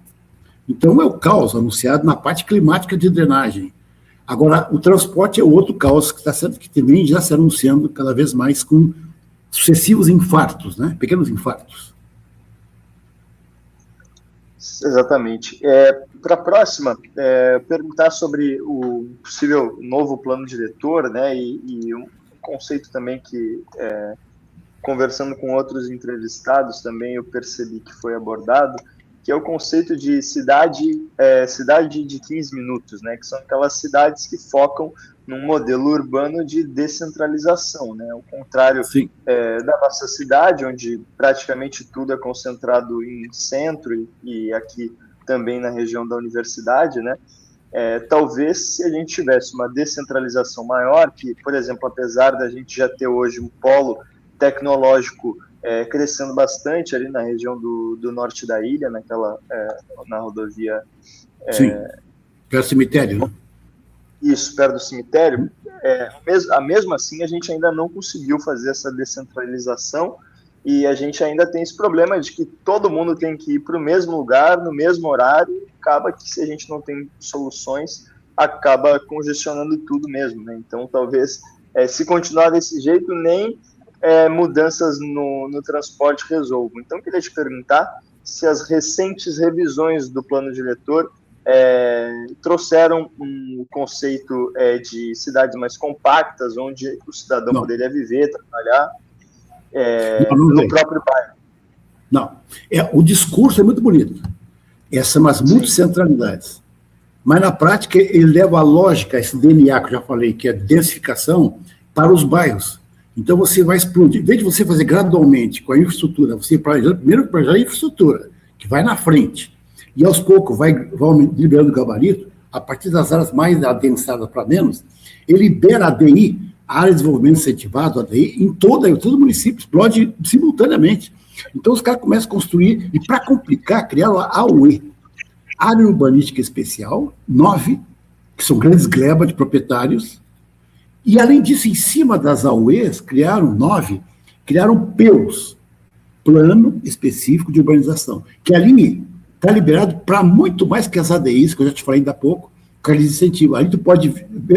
Então, é o caos anunciado na parte climática de drenagem. Agora, o transporte é outro caos que também já se anunciando cada vez mais com sucessivos infartos, né? Pequenos infartos. Exatamente. Para a próxima, perguntar sobre o possível novo plano diretor, né? E um conceito também que... conversando com outros entrevistados também eu percebi que foi abordado, que é o conceito de cidade de 15 minutos, né, que são aquelas cidades que focam num modelo urbano de descentralização, né, ao contrário da nossa cidade, onde praticamente tudo é concentrado em centro e aqui também na região da universidade, né, talvez se a gente tivesse uma descentralização maior, que, por exemplo, apesar da gente já ter hoje um polo tecnológico crescendo bastante ali na região do norte da ilha, na rodovia... Sim, perto do cemitério, né? Isso, perto do cemitério. Mesmo assim, a gente ainda não conseguiu fazer essa descentralização e a gente ainda tem esse problema de que todo mundo tem que ir para o mesmo lugar, no mesmo horário, e acaba que, se a gente não tem soluções, acaba congestionando tudo mesmo, né? Então, talvez, se continuar desse jeito, nem... mudanças no transporte resolvam. Então, eu queria te perguntar se as recentes revisões do plano diretor trouxeram um conceito de cidades mais compactas, onde o cidadão poderia viver, trabalhar no próprio bairro. Não, o discurso é muito bonito. Essas são as multicentralidades. Mas, na prática, ele leva a lógica, esse DNA que eu já falei, que é densificação, para os bairros. Então, você vai explodir. Em vez de você fazer gradualmente com a infraestrutura, você primeiro planejar a infraestrutura, que vai na frente, e aos poucos vai liberando o gabarito, a partir das áreas mais adensadas para menos, ele libera a ADI, a área de desenvolvimento incentivado, a ADI, em todo o município, explode simultaneamente. Então, os caras começam a construir, e para complicar, criaram a AUE, Área Urbanística Especial, 9, que são grandes glebas de proprietários, e, além disso, em cima das AUEs, criaram PEUs, Plano Específico de Urbanização, que ali está liberado para muito mais que as ADIs, que eu já te falei ainda há pouco, com aqueles incentivos. Ali tu pode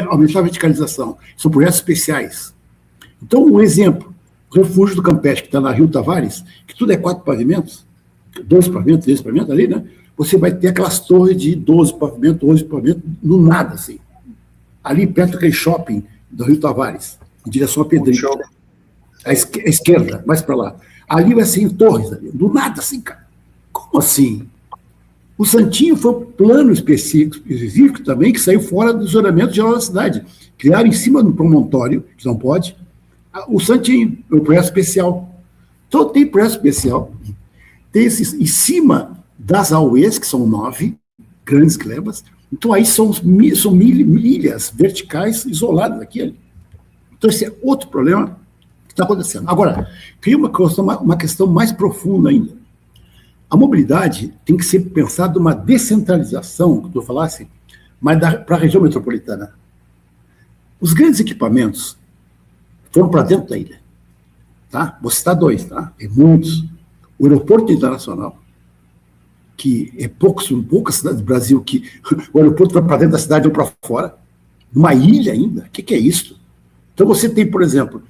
aumentar a verticalização. São projetos especiais. Então, um exemplo, o Refúgio do Campeche, que está na Rio Tavares, que tudo é 4 pavimentos, 2 pavimentos, 3 pavimentos ali, né? Você vai ter aquelas torres de 12 pavimentos, 11 pavimentos, no nada, assim. Ali perto daquele shopping do Rio Tavares, em direção a Pedrinho. À esquerda, mais para lá. Ali vai ser em torres, ali, do nada, assim, cara. Como assim? O Santinho foi um plano específico também, que saiu fora do zonamento geral da cidade. Criaram em cima do promontório, que não pode, o Santinho, o projeto especial. Então, tem projeto especial, tem esses, em cima das AUEs, que são 9 grandes glebas. Então, aí são milhas verticais isoladas aqui ali. Então, esse é outro problema que está acontecendo. Agora, tem uma questão mais profunda ainda. A mobilidade tem que ser pensada uma descentralização, que tu falasse, mas para a região metropolitana. Os grandes equipamentos foram para dentro da ilha. Tá? Vou citar 2, tá? Tem muitos. O aeroporto internacional, que são poucas cidades do Brasil que o aeroporto vai para dentro da cidade ou para fora. Uma ilha ainda? O que é isso? Então você tem, por exemplo,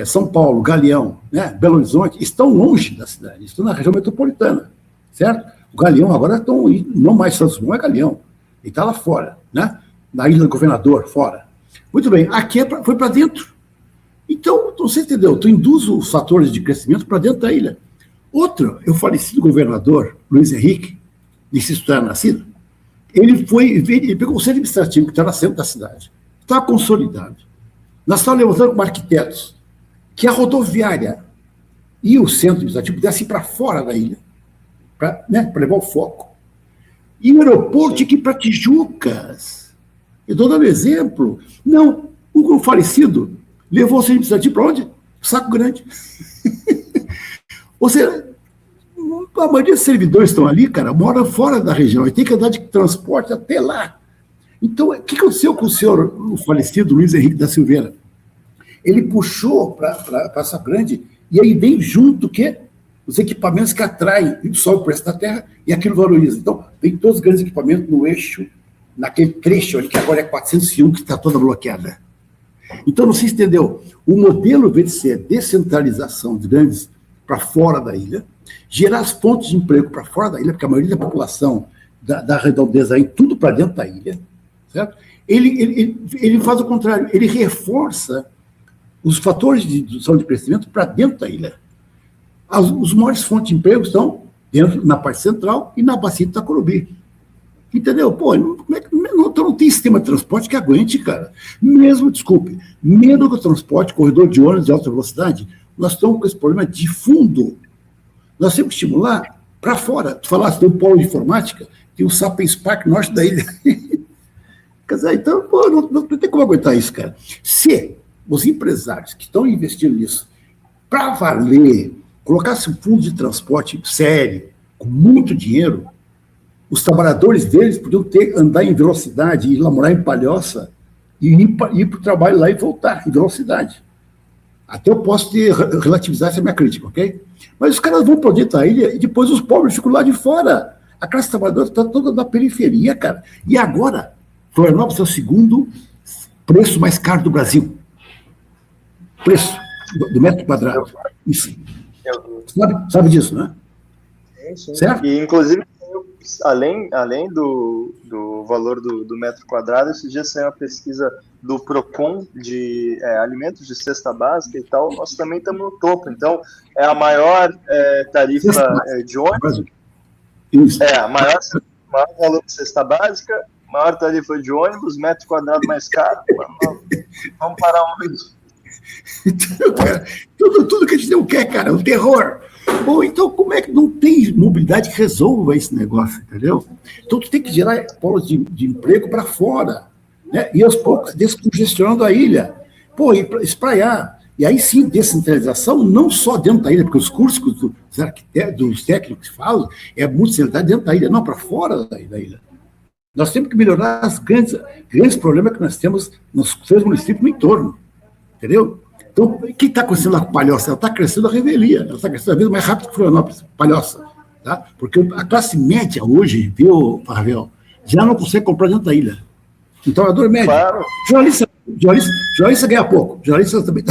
São Paulo, Galeão, né, Belo Horizonte, estão longe da cidade, estão na região metropolitana, certo? O Galeão agora estão, não mais Santos Dumont, é Galeão, ele está lá fora, né? Na Ilha do Governador, fora. Muito bem, aqui foi para dentro. Então, você entendeu? Tu induz os fatores de crescimento para dentro da ilha. Outro, o falecido governador, Luiz Henrique, disse isso era nascido, ele pegou o centro administrativo que está no centro da cidade, está consolidado. Nós estamos levantando como arquitetos que a rodoviária e o centro administrativo pudessem ir para fora da ilha, para levar o foco. E o aeroporto tinha que ir para Tijucas. Eu estou dando exemplo. Não, o falecido levou o centro administrativo para onde? Saco Grande. Ou seja, a maioria dos servidores estão ali, cara, moram fora da região e tem que andar de transporte até lá. Então, o que aconteceu com o falecido Luiz Henrique da Silveira? Ele puxou para Saco Grande e aí vem junto os equipamentos que atraem o sol e o preço da terra e aquilo valoriza. Então, vem todos os grandes equipamentos no eixo, naquele trecho ali que agora é 401, que está toda bloqueada. Então, não se entendeu. O modelo, ao invés de ser descentralização de grandes para fora da ilha, gerar as fontes de emprego para fora da ilha, porque a maioria da população da redondeza aí, tudo para dentro da ilha, certo? Ele faz o contrário, ele reforça os fatores de indução de crescimento para dentro da ilha. Os maiores fontes de emprego estão na parte central e na bacia de Itacorubi. Entendeu? Pô, não tem sistema de transporte que aguente, cara. Mesmo que o transporte, corredor de ônibus de alta velocidade, nós estamos com esse problema de fundo. Nós temos que estimular para fora. Tu falaste do polo de informática, tem o Sapiens Park norte da ilha. Quer dizer, então, pô, não tem como aguentar isso, cara. Se os empresários que estão investindo nisso, para valer, colocassem um fundo de transporte sério, com muito dinheiro, os trabalhadores deles podiam andar em velocidade, ir lá morar em Palhoça, e ir para o trabalho lá e voltar em velocidade. Até eu posso relativizar essa minha crítica, ok? Mas os caras vão para dentro da ilha e depois os pobres ficam lá de fora. A classe trabalhadora está toda na periferia, cara. E agora, Florianópolis é o segundo preço mais caro do Brasil. Preço do metro quadrado. Isso. Sabe disso, né? Sim. Certo? E, inclusive, além do valor do metro quadrado, esses dias saiu uma pesquisa do Procon de alimentos de cesta básica e tal, nós também estamos no topo. Então, é a maior tarifa de ônibus, a maior valor de cesta básica, maior tarifa de ônibus, metro quadrado mais caro. Vamos parar onde? Então, cara, tudo que a gente não quer, cara, é um terror. Bom, então como é que não tem mobilidade que resolva esse negócio, entendeu? Então tu tem que gerar polos de emprego para fora, né? E aos poucos descongestionando a ilha. Pô, e espraiar. E aí sim, descentralização, não só dentro da ilha, porque os cursos dos técnicos que falam é muito centralizado dentro da ilha, não, para fora da ilha. Nós temos que melhorar os grandes problemas que nós temos nos 3 municípios no entorno, entendeu? Então, o que está acontecendo lá com Palhoça? Ela está crescendo a revelia, ela está crescendo a vez mais rápido que Florianópolis, Palhoça. Tá? Porque a classe média hoje, viu, Pavel, já não consegue comprar dentro da ilha. Então, a dor média. Claro. Jornalista ganha pouco. Jornalista também.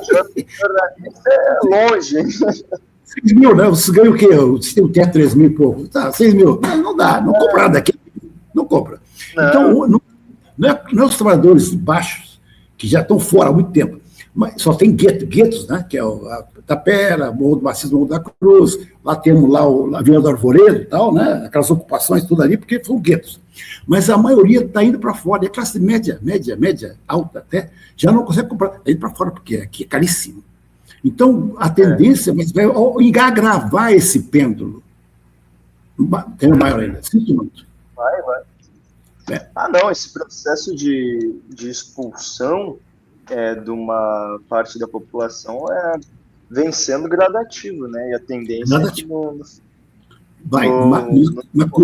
Jornalista é longe. 6 mil, né? Você ganha o quê? Você tem o teto 3 mil e pouco. Tá, 6 mil. Não dá, não compra nada aqui. Não compra. Não. Então, não é os trabalhadores baixos, que já estão fora há muito tempo, mas só tem guetos, né? Que é a Tapera, Morro do Maciço, Morro da Cruz, lá temos lá a Vila do Arvoredo e tal, né? Aquelas ocupações, tudo ali, porque são guetos. Mas a maioria está indo para fora, e a classe média, alta até, já não consegue comprar, está indo para fora, porque aqui é caríssimo. Então, a tendência vai agravar esse pêndulo. Tem maior ainda, sinto muito. Vai. Não, esse processo de expulsão de uma parte da população vem sendo gradativo, né? E a tendência é que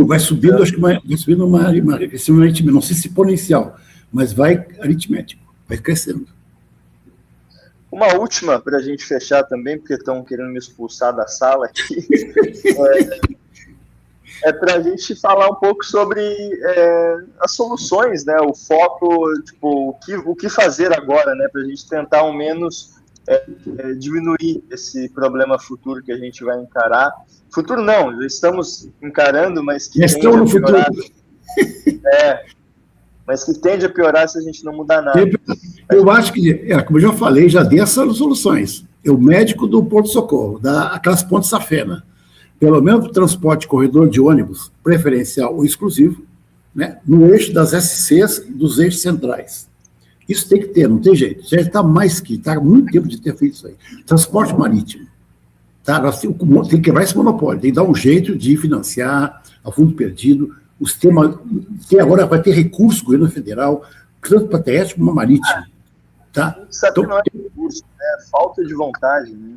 vai subindo, acho que vai subindo uma aritmética, não sei se exponencial, mas vai aritmético, vai crescendo. Uma última para a gente fechar também, porque estão querendo me expulsar da sala aqui. Para a gente falar um pouco sobre as soluções, né? O foco, tipo, o que fazer agora, né? Para a gente tentar ao menos diminuir esse problema futuro que a gente vai encarar. Futuro não, já estamos encarando, mas que tende a piorar. Mas que tende a piorar se a gente não mudar nada. Eu acho que, como eu já falei, já dei essas soluções. O médico do Porto Socorro, aquelas pontes Safena, pelo menos o transporte corredor de ônibus preferencial ou exclusivo, né, no eixo das SCs e dos eixos centrais. Isso tem que ter, não tem jeito. Já está há muito tempo de ter feito isso aí. Transporte marítimo. Tá? Nós tem que quebrar esse monopólio, tem que dar um jeito de financiar a fundo perdido. O sistema agora vai ter recurso, governo federal, tanto para terrestre como marítimo. Tá? Sabe então, que não é recurso, é falta de vontade, né?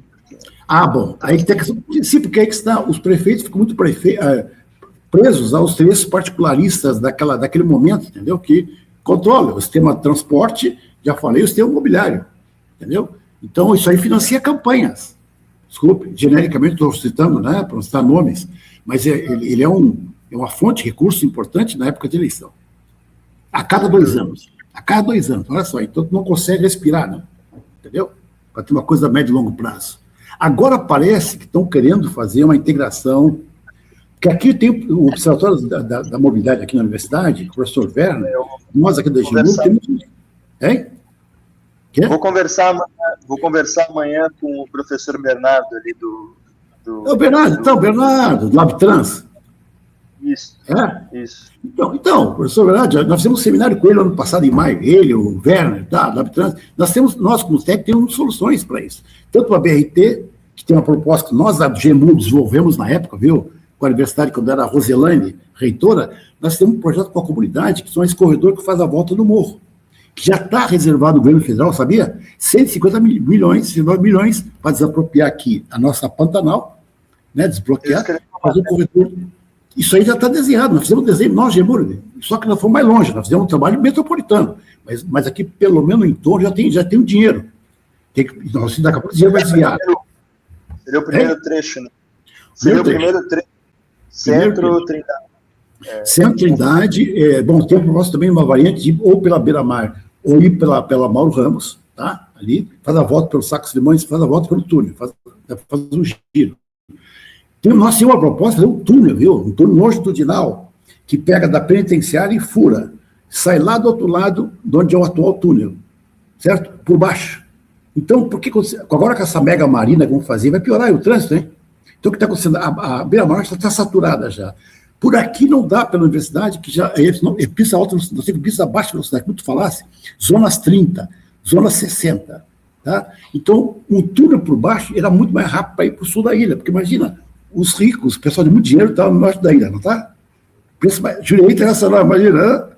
Bom, aí tem que. Sim, porque aí que está, os prefeitos ficam muito presos aos interesses particularistas daquele momento, entendeu? Que controla o sistema de transporte, já falei, o sistema imobiliário, entendeu? Então, isso aí financia campanhas. Desculpe, genericamente estou citando, né, para não citar nomes, mas ele é uma fonte de recurso importante na época de eleição. A cada 2 anos. Olha só, então tu não consegue respirar, não, entendeu? Para ter uma coisa a médio e longo prazo. Agora parece que estão querendo fazer uma integração, porque aqui tem o Observatório da Mobilidade aqui na universidade, o professor Werner, nós aqui da GEMUR temos... Hein? Quê? Vou conversar amanhã com o professor Bernardo ali do Bernardo, do LabTrans. Isso. Isso. Então, professor Bernardo, nós fizemos um seminário com ele ano passado, em maio, ele, o Werner, tá, LabTrans. Nós como técnicos, temos soluções para isso. Tanto a BRT, que tem uma proposta que nós, da GEMUR, desenvolvemos na época, viu? Com a universidade, quando era a Roselane, reitora, nós temos um projeto com a comunidade, que são esse corredor que faz a volta do morro, que já está reservado no governo federal, sabia? 150 milhões para desapropriar aqui a nossa Pantanal, né, desbloquear, fazer um corredor. Isso aí já está desenhado, nós fizemos desenho, nós, GEMUR, só que nós fomos mais longe, nós fizemos um trabalho metropolitano, mas aqui, pelo menos no entorno, já tem o dinheiro. Nós, daqui a pouco o dinheiro vai desviar. Seria o primeiro trecho, né? Seria o primeiro trecho. Centro-Trindade. Centro-Trindade, bom, tem para nós também uma variante de ou pela Beira-Mar, ou ir pela Mauro Ramos, tá? Ali, faz a volta pelo Sacos Limões, faz a volta pelo túnel, faz um giro. Nós tínhamos uma proposta de fazer um túnel, viu? Um túnel longitudinal, que pega da penitenciária e fura. Sai lá do outro lado, de onde é o atual túnel, certo? Por baixo. Então, agora com essa mega marina que vamos fazer, vai piorar o trânsito, hein? Então, o que está acontecendo? A beira-mar está saturada já. Por aqui não dá pela universidade, que já é pista alta, não sei, pista baixa velocidade, como tu falasse, zonas 30, zonas 60. Tá? Então, um túnel por baixo era muito mais rápido para ir para o sul da ilha, porque imagina, os ricos, o pessoal de muito dinheiro estava no norte da ilha, não está? Jurei internacional, imagina.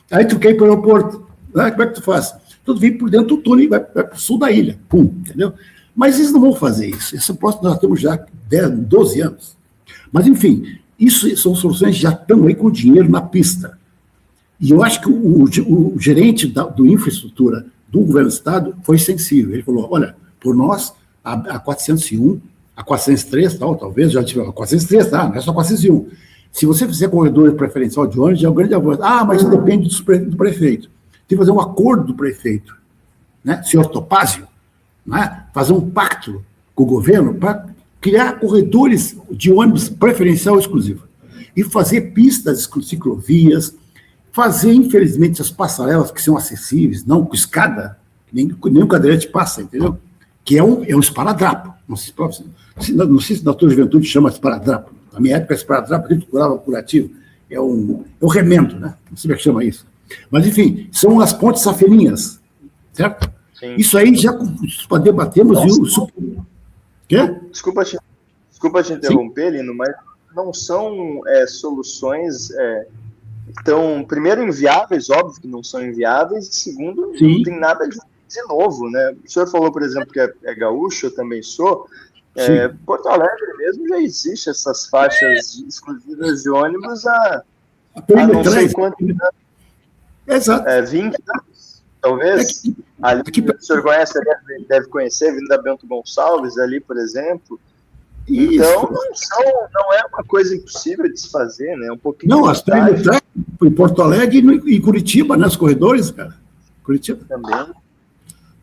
Aí tu quer ir para o aeroporto. Né? Como é que tu faz? Tudo vem por dentro do túnel e vai para o sul da ilha. Pum, entendeu? Mas eles não vão fazer isso. Esse próximo nós temos já 12 anos. Mas, enfim, isso são soluções que já estão aí com dinheiro na pista. E eu acho que o gerente do infraestrutura do governo do Estado foi sensível. Ele falou, olha, por nós, a 401, a 403, talvez, já tivemos a 403, tá? Não é só 401. Se você fizer corredor preferencial de ônibus, é um grande avanço. Ah, mas depende do prefeito. Tem que fazer um acordo do prefeito, né? Senhor Topázio, né? Fazer um pacto com o governo para criar corredores de ônibus preferencial exclusivo. E fazer pistas, ciclovias, fazer, infelizmente, as passarelas que são acessíveis, não com escada, nem o cadeirante passa, entendeu? Que é um esparadrapo. Não sei se na tua juventude chama esparadrapo. Na minha época, esparadrapo, a gente curava curativo. É um remendo, né? Não sei como é que chama isso. Mas, enfim, são as pontes safeninhas, certo? Sim. Isso aí já debatemos. Quê? Desculpa te interromper, Lino, mas não são soluções tão, primeiro, inviáveis, óbvio que não são inviáveis, e segundo, Sim. Não tem nada de novo, né? O senhor falou, por exemplo, que é gaúcho, eu também sou. Porto Alegre mesmo já existe essas faixas exclusivas de ônibus há não sei quanto anos. Exato. 20 anos, talvez. Ali, o senhor conhece, deve conhecer, Avenida Bento Gonçalves, ali, por exemplo. Então, não é uma coisa impossível de se fazer, né? Um pouquinho. Não, as trens em Porto Alegre e Curitiba, né? Os corredores, cara. Curitiba. Também.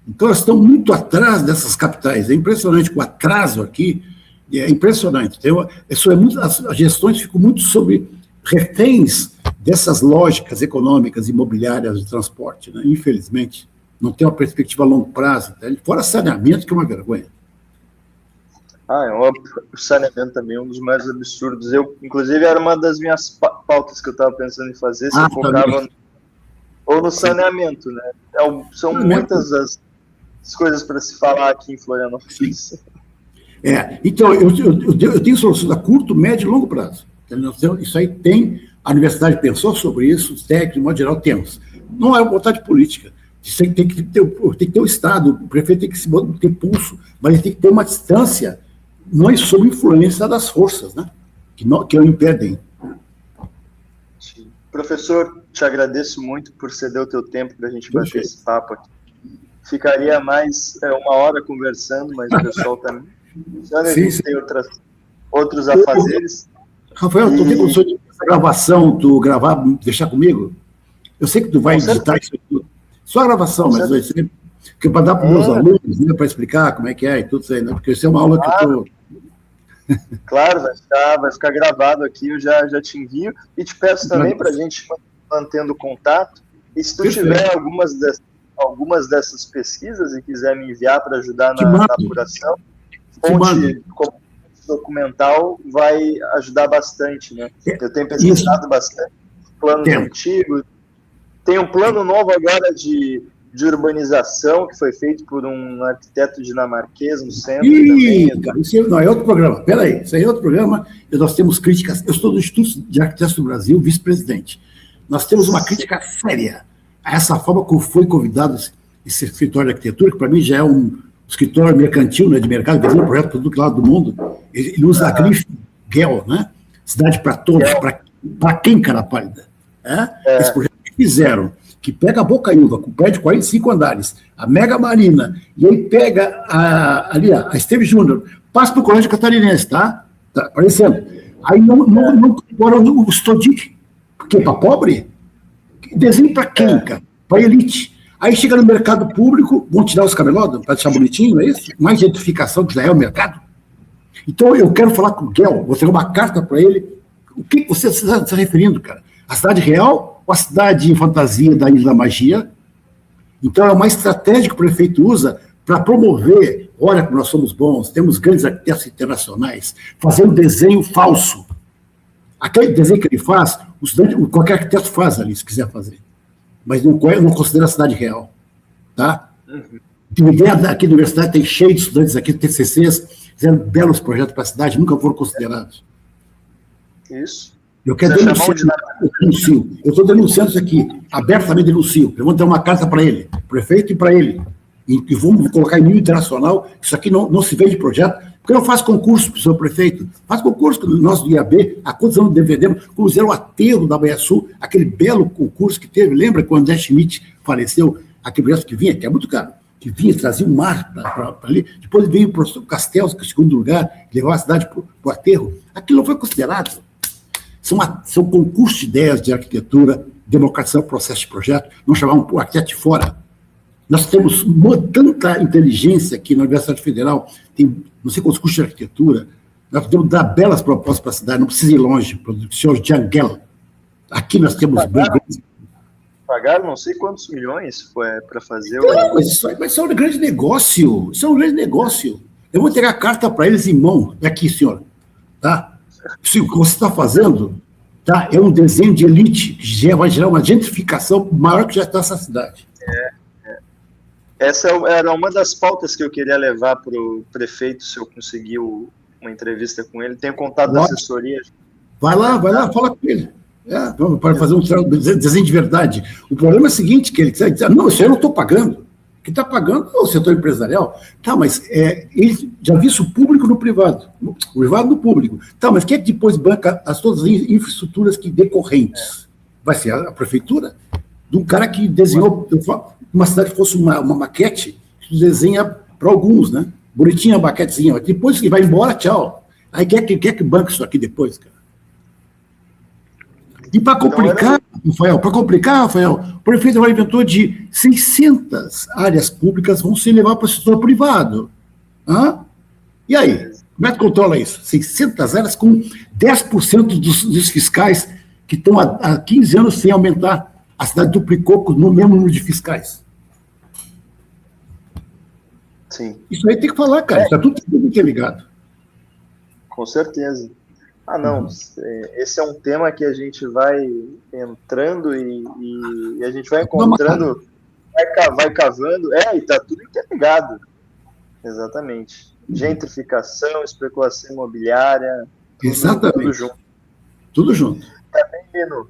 Então, elas estão muito atrás dessas capitais. É impressionante, o atraso aqui é impressionante. As gestões ficam muito sobre reféns dessas lógicas econômicas, imobiliárias de transporte, né? Infelizmente. Não tem uma perspectiva a longo prazo. Tá? Fora saneamento, que é uma vergonha. O saneamento também é um dos mais absurdos. Inclusive, era uma das minhas pautas que eu estava pensando em fazer, se eu focava ou no saneamento, né? São muitas as coisas para se falar aqui em Florianópolis. Então, eu tenho soluções a curto, médio e longo prazo. Isso aí a universidade pensou sobre isso, os técnicos, de modo geral, temos. Não é vontade política. Isso aí tem que ter o Estado, o prefeito tem que ter pulso, mas ele tem que ter uma distância, não é sob influência das forças, né? Que o impedem. Sim. Professor, te agradeço muito por ceder o teu tempo para a gente bater esse papo aqui. Ficaria mais 1 hora conversando, mas o pessoal também. Já tem outros afazeres. Rafael, tu tem condição de essa gravação, tu gravar, deixar comigo? Eu sei que tu vai editar isso tudo. Só a gravação, mas vai ser. Porque para dar para os meus alunos, né, para explicar como é que é e tudo isso aí, né? Porque isso é uma aula que eu tô. Claro, vai ficar gravado aqui, eu já te envio. E te peço também para a gente mantendo contato. E se tu tiver algumas dessas pesquisas e quiser me enviar para ajudar na apuração, fonte documental vai ajudar bastante, né? Eu tenho pesquisado bastante planos antigos. Tem um plano novo agora de urbanização que foi feito por um arquiteto dinamarquês no centro também. Cara, isso não é outro programa. Peraí, isso aí é outro programa. E nós temos críticas. Eu sou do Instituto de Arquitetos do Brasil, vice-presidente. Nós temos uma crítica séria a essa forma como foi convidado esse escritório de arquitetura, que para mim já é um escritório mercantil, né, de mercado, fazendo projeto para todo lado do mundo. Ele usa a grife GEL, né? Cidade para todos, para quem, cara pálida? Esse projeto que fizeram, que pega a Bocaiúva, com prédio de 45 andares, a Mega Marina, e aí pega a Esteve Júnior, passa para o Colégio Catarinense, tá aparecendo. Aí não agora o Stodic, porque para pobre, desenho para quem, cara? Para elite. Aí chega no mercado público, vão tirar os camelódromo para deixar bonitinho, é isso? Mais gentrificação, que já é o mercado. Então, eu quero falar com o Guel, vou ter uma carta para ele. O que você está se referindo, cara? A cidade real ou a cidade fantasia da Ilha da Magia? Então, é uma estratégia que o prefeito usa para promover, olha como nós somos bons, temos grandes arquitetos internacionais, fazer um desenho falso. Aquele desenho que ele faz, qualquer arquiteto faz ali, se quiser fazer. Mas não considera a cidade real. Tá? Uhum. Aqui na universidade tem cheio de estudantes aqui, TCCs, fizeram belos projetos para a cidade, nunca foram considerados. Isso. Eu quero denunciar. Eu estou denunciando isso aqui, abertamente denuncio. Eu vou dar uma carta para ele, prefeito e para ele. E vamos colocar em nível internacional, isso aqui não se vende projeto, porque não faz concurso para o seu prefeito. Faz concurso nós do IAB, há quantos anos defendemos, como fizeram o aterro da Baía Sul, aquele belo concurso que teve, lembra quando André Schmidt faleceu, aquele projeto que vinha, que é muito caro, que vinha, trazia um mar para ali, depois veio para o Castells, que é o segundo lugar, levou a cidade para o aterro, aquilo não foi considerado. São concursos de ideias de arquitetura, democratização do processo de projeto, não chamar o arquiteto de fora. Nós temos tanta inteligência aqui na Universidade Federal, tem não sei quantos cursos de arquitetura, nós podemos dar belas propostas para a cidade, não precisa ir longe, para o senhor Jangel. Aqui nós temos... Pagaram não sei quantos milhões para fazer... Não, mas isso é um grande negócio, isso é um grande negócio. Eu vou entregar a carta para eles em mão, aqui, senhor, tá? O que você está fazendo, tá? É um desenho de elite, que vai gerar uma gentrificação maior que já está essa cidade. Essa era uma das pautas que eu queria levar para o prefeito, se eu conseguir uma entrevista com ele. Tenho contato da assessoria. Vai lá, fala com ele. Para fazer um desenho de verdade. O problema é o seguinte, que ele diz, não, isso eu não estou pagando. Quem está pagando é o setor empresarial. Tá, mas ele já viu isso público no privado. O privado no público. Tá, mas quem é que depois banca todas as infraestruturas decorrentes? Vai ser a prefeitura? De um cara que desenhou uma cidade que fosse uma maquete, que desenha para alguns, né? Bonitinha a maquetezinha. Depois que vai embora, tchau. Aí quer que banque isso aqui depois, cara? E para complicar, Rafael, o prefeito agora inventou de 600 áreas públicas vão se levar para o setor privado. E aí? Como é que controla isso? 600 áreas com 10% dos fiscais que estão há 15 anos sem aumentar. A cidade duplicou no mesmo número de fiscais. Sim. Isso aí tem que falar, cara. Está tudo interligado. Com certeza. Não. Esse é um tema que a gente vai entrando e a gente vai encontrando, vai cavando. E está tudo interligado. Exatamente. Gentrificação, especulação imobiliária. Exatamente. Tudo junto. Tudo junto. Tá bem, Lino.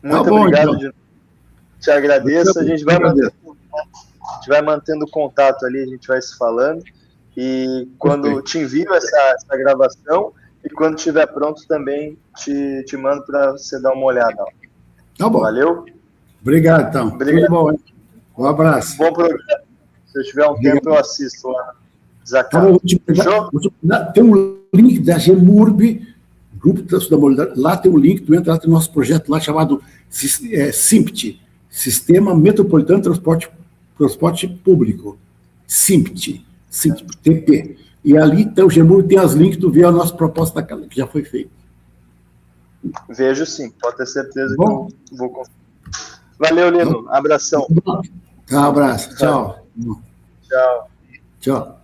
Muito obrigado. Então. Te agradeço. A gente vai mantendo contato ali, a gente vai se falando. E quando te envio essa gravação, e quando estiver pronto também te mando para você dar uma olhada. Tá bom. Valeu? Obrigado, então. Obrigado. Tudo bom, hein? Um abraço. Bom programa. Se eu tiver um tempo, eu assisto lá. Tem um link da GEMURB, Grupo de Transporte da Mobilidade. Lá tem um link, tu entra lá, tem nosso projeto lá chamado SIMPT, Sistema Metropolitano de Transporte Público. SIMPT, TP. E ali o GEMURB tem as links, tu vê a nossa proposta que já foi feita. Vejo sim, pode ter certeza que eu vou conseguir. Valeu, Lino. Abração. Um abraço. Tchau. Tchau. Tchau.